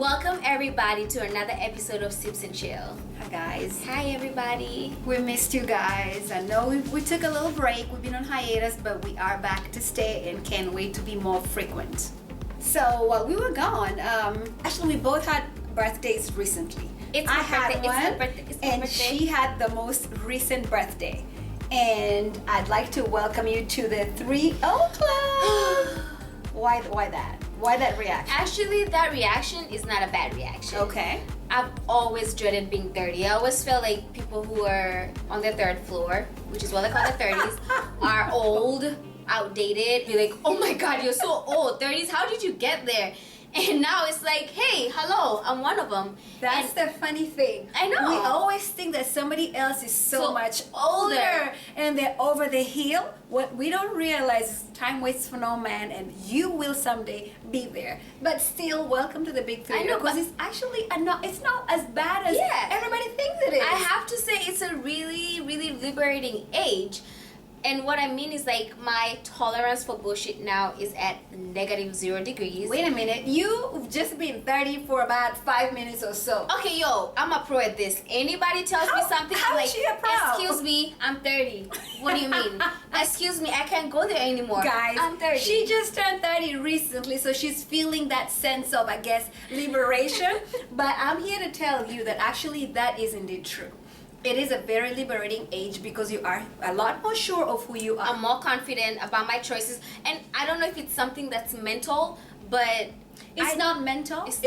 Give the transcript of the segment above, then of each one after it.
Welcome everybody to another episode of Sips and Chill. Hi guys. Hi everybody. We missed you guys. I know we took a little break. We've been on hiatus, but we are back to stay and can't wait to be more frequent. So while we were gone, actually we both had birthdays recently. It's my birthday. And she had the most recent birthday. And I'd like to welcome you to the 3-0 Club. Why that? Why that reaction? Actually, that reaction is not a bad reaction. Okay. I've always dreaded being 30. I always felt like people who are on the third floor, which is what they call the 30s, are old, outdated. Be like, oh my God, you're so old. 30s, how did you get there? And now it's like, hey, hello, I'm one of them. That's the funny thing. I know. We always think that somebody else is so much older and they're over the hill. What we don't realize is time waits for no man, and you will someday be there. But still, welcome to the big 3. I know, because it's actually it's not as bad as everybody thinks it is. I have to say, it's a really, really liberating age. And what I mean is, like, my tolerance for bullshit now is at -0 degrees. Wait a minute, you've just been 30 for about 5 minutes or so. Okay, yo, I'm a pro at this. Anybody tells me something, I'm like, excuse me, I'm 30. What do you mean? Excuse me, I can't go there anymore. Guys, I'm 30. She just turned 30 recently, so she's feeling that sense of, I guess, liberation. But I'm here to tell you that actually that is indeed true. It is a very liberating age because you are a lot more sure of who you are. I'm more confident about my choices, and I don't know if it's something that's mental, but it's not mental. It's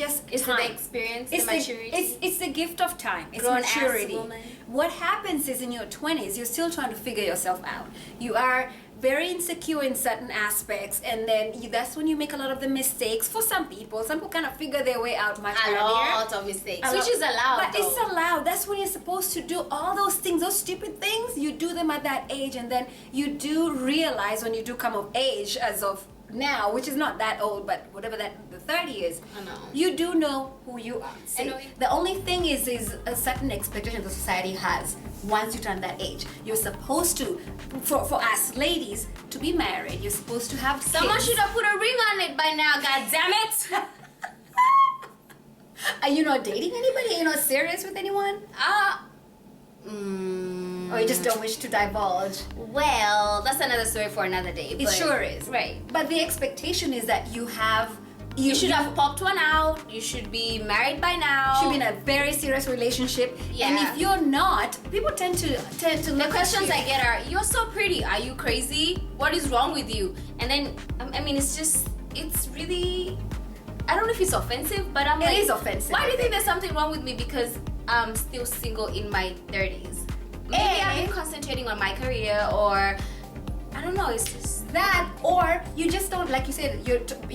just it's time. the experience, the maturity. It's the gift of time. It's Grown maturity. ass woman. What happens is in your 20s, you're still trying to figure yourself out. You are very insecure in certain aspects, and then that's when you make a lot of the mistakes. For some people kind of figure their way out much earlier. A lot of mistakes, which is allowed. But it's allowed. That's when you're supposed to do all those things, those stupid things. You do them at that age, and then you do realize when you do come of age, as of now, which is not that old, but whatever that the 30 is, I know. you do know who you are. See, the only thing is a certain expectation the society has. Once you turn that age, you're supposed to, for us ladies, to be married. You're supposed to have Someone kids. should have put a ring on it by now. God damn it! Are you not dating anybody? Are you not serious with anyone? Or you just don't wish to divulge? Well, that's another story for another day. It sure is. Right. But the expectation is that you have... You should have popped one out. You should be married by now. You should be in a very serious relationship. Yeah. And if you're not, people tend to look The questions at I get are, you're so pretty. Are you crazy? What is wrong with you? And then, I mean, it's really... I don't know if it's offensive, but I'm like... It is offensive. Why do you think there's something wrong with me? Because I'm still single in my 30s. Maybe I'm concentrating on my career, or... I don't know, it's just... That, or you just don't, like you said,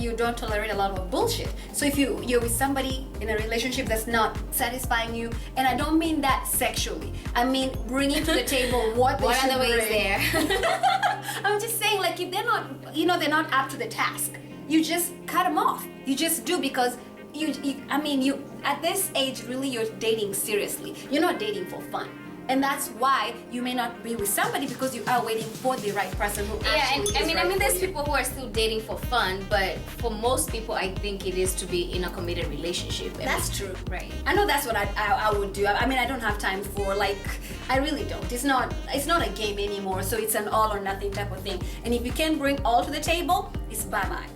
you don't tolerate a lot of bullshit. So if you're with somebody in a relationship that's not satisfying you, and I don't mean that sexually, I mean bringing to the table what are the ways bring. there? I'm just saying, like, if they're not, they're not up to the task, you just cut them off. You just do, because you at this age, really, you're dating seriously. You're not dating for fun. And that's why you may not be with somebody, because you are waiting for the right person who actually is I mean, there's for you. people who are still dating for fun, but for most people, I think it is to be in a committed relationship. That's true. Right. I know that's what I would do. I mean, I don't have time for, like, I really don't. It's not a game anymore, so it's an all or nothing type of thing. And if you can't bring all to the table, it's bye-bye.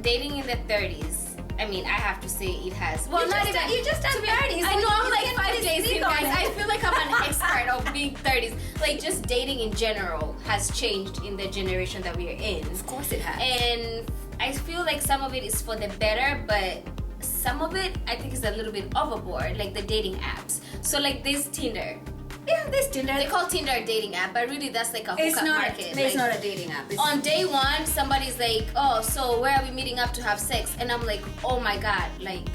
Dating in the 30s. I mean, I have to say it has. Well, you just turned 30. I know, I'm like 5 days in, guys. I feel like I'm an expert of being 30s. Like, just dating in general has changed in the generation that we are in. Of course it has. And I feel like some of it is for the better, but some of it I think is a little bit overboard, like the dating apps. So, like, this Tinder. Yeah, this Tinder. They call Tinder a dating app, but really that's like a hookup market. It's not a dating app. On day one, somebody's like, oh, so where are we meeting up to have sex? And I'm like, oh my God, like...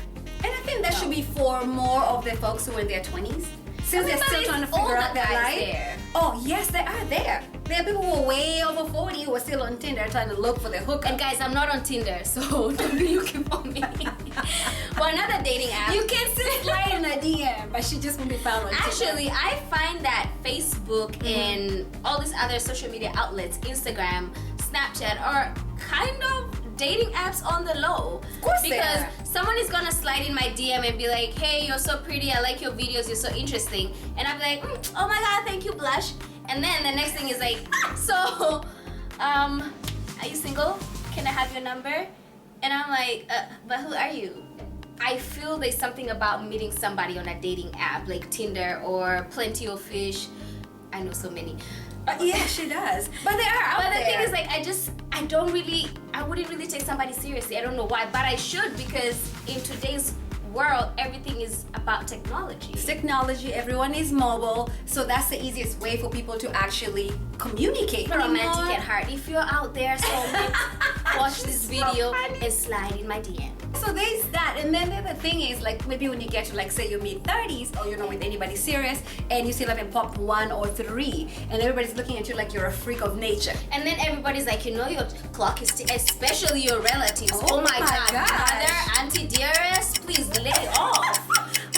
And I think that should be for more of the folks who are in their 20s. Since they're still trying to figure out their life. There. Oh, yes, they are there. There are people who are way over 40 who are still on Tinder trying to look for the hookup. And guys, I'm not on Tinder, so don't be looking for me. Well, another dating app. You can still slide in a DM, but she just won't be found on Tinder. Actually, I find that Facebook and all these other social media outlets, Instagram, Snapchat, are kind of dating apps on the low. Of course they because are. someone is gonna slide in my DM and be like, hey, you're so pretty, I like your videos, you're so interesting. And I'm like, oh my god, thank you, blush. And then the next thing is like, so, are you single? Can I have your number? And I'm like, but who are you? I feel there's something about meeting somebody on a dating app like Tinder or Plenty of Fish. I know so many. Yeah, she does. But they are out But the there. thing is, like, I wouldn't really take somebody seriously. I don't know why, but I should, because in today's world, everything is about technology. It's technology, everyone is mobile, so that's the easiest way for people to actually communicate. Romantic at heart. If you're out there, soulmates, watch this video and slide in my DM. So there's that, and then the other thing is, like, maybe when you get to, like, say your mid-30s, or you're not with anybody serious, and you still haven't popped 1 or 3, and everybody's looking at you like you're a freak of nature. And then everybody's like, you know, your clock is especially your relatives. Oh my god, gosh. mother, auntie, dearest, please lay off.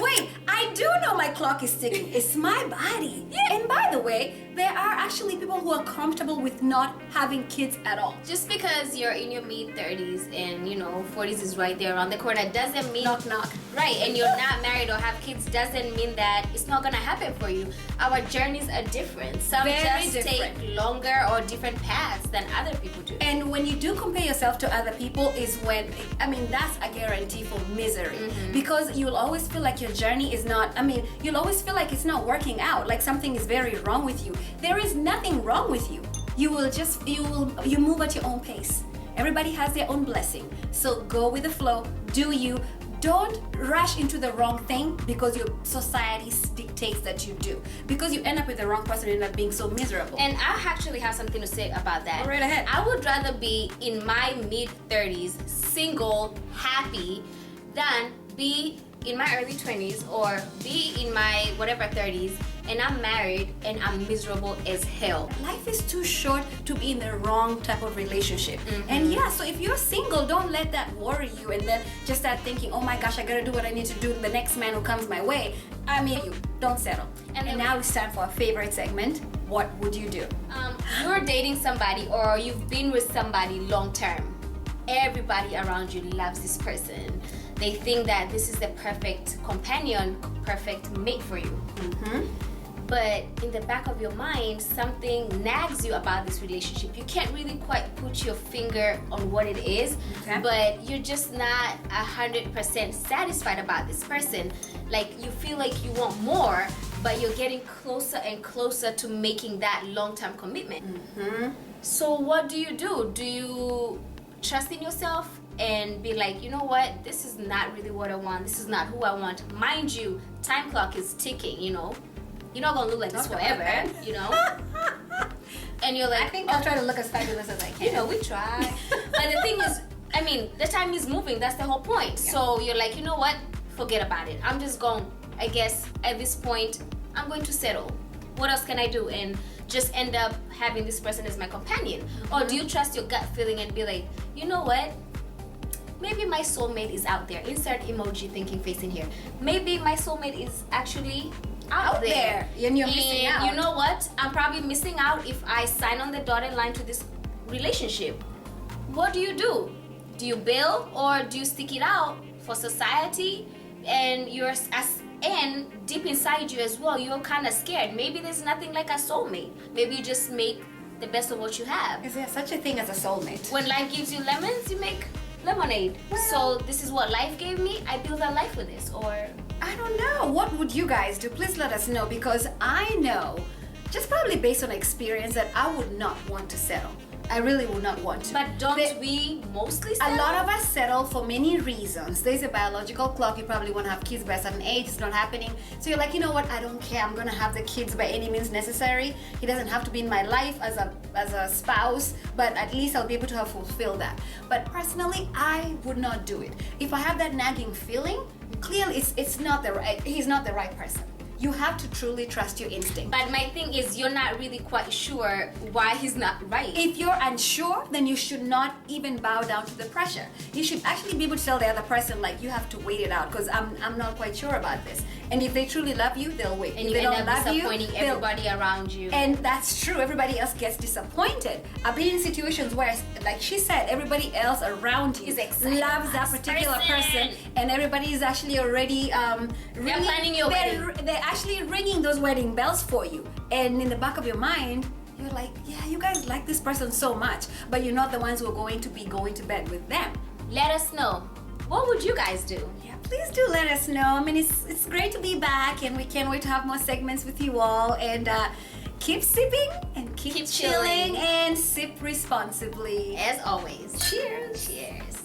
Wait, I do know my clock is ticking. It's my body. Yeah. And by the way, there are actually people who are comfortable with not having kids at all. Just because you're in your mid-30s and, you know, 40s is right there around the corner doesn't mean... Knock, knock. Right, and you're not married or have kids doesn't mean that it's not gonna happen for you. Our journeys are different. Some Very just different. take longer or different paths than other people do. And when you do compare yourself to other people is when, I mean, that's a guarantee for misery. Because you'll always feel like your journey is not, I mean, you'll always feel like it's not working out, like something is very wrong with you. There is nothing wrong with you. You move at your own pace. Everybody has their own blessing. So go with the flow, do you. Don't rush into the wrong thing because your society dictates that you do. Because you end up with the wrong person and end up being so miserable. And I actually have something to say about that. Go right ahead. I would rather be in my mid-30s, single, happy, than be in my early 20s or be in my whatever 30s and I'm married and I'm miserable as hell. Life is too short to be in the wrong type of relationship. And yeah, so if you're single, don't let that worry you and then just start thinking, oh my gosh, I gotta do what I need to do, the next man who comes my way. I mean, you don't settle. And now it's time for our favorite segment. What would you do? You're dating somebody or you've been with somebody long term. Everybody around you loves this person. They think that this is the perfect companion, perfect mate for you. But in the back of your mind, something nags you about this relationship. You can't really quite put your finger on what it is, but you're just not 100% satisfied about this person. Like, you feel like you want more, but you're getting closer and closer to making that long-term commitment. So what do? Do you trust in yourself and be like, you know what, this is not really what I want, this is not who I want. Mind you, time clock is ticking, you know. You're not gonna look like this forever, you know. And you're like, I think I'll try to look as fabulous as I can. you know, we try. But the thing is, I mean, the time is moving, that's the whole point. So you're like, you know what, forget about it. I'm just going, I guess at this point, I'm going to settle. What else can I do? And just end up having this person as my companion. Or do you trust your gut feeling and be like, you know what, maybe my soulmate is out there. Insert emoji thinking face in here. Maybe my soulmate is actually out there. And you're missing out. You know what? I'm probably missing out if I sign on the dotted line to this relationship. What do? Do you bail or do you stick it out for society? And and deep inside you as well, you're kind of scared. Maybe there's nothing like a soulmate. Maybe you just make the best of what you have. Is there such a thing as a soulmate? When life gives you lemons, you make lemonade. So this is what life gave me. I build a life with this. Or I don't know. What would you guys do? Please let us know, because I know, just probably based on experience, that I would not want to settle. I really would not want to. But don't we mostly settle? A lot of us settle for many reasons. There's a biological clock. You probably want to have kids by a certain age. It's not happening. So you're like, you know what? I don't care. I'm going to have the kids by any means necessary. He doesn't have to be in my life as a spouse, but at least I'll be able to have fulfilled that. But personally, I would not do it. If I have that nagging feeling, clearly it's not the right. He's not the right person. You have to truly trust your instinct. But my thing is, you're not really quite sure why he's not right. If you're unsure, then you should not even bow down to the pressure. You should actually be able to tell the other person, like, you have to wait it out because I'm not quite sure about this. And if they truly love you, they'll wait. And if you they end don't up love disappointing you, everybody around you. And that's true. Everybody else gets disappointed. I've been in situations where, like she said, everybody else around you Is excited loves that particular person, and everybody is actually already They're planning your wedding. They're actually ringing those wedding bells for you. And in the back of your mind, you're like, yeah, you guys like this person so much, but you're not the ones who are going to be going to bed with them. Let us know. What would you guys do? Yeah, please do let us know. I mean, it's great to be back, and we can't wait to have more segments with you all. And keep sipping and keep chilling chilling. and sip responsibly. As always. Cheers. Cheers.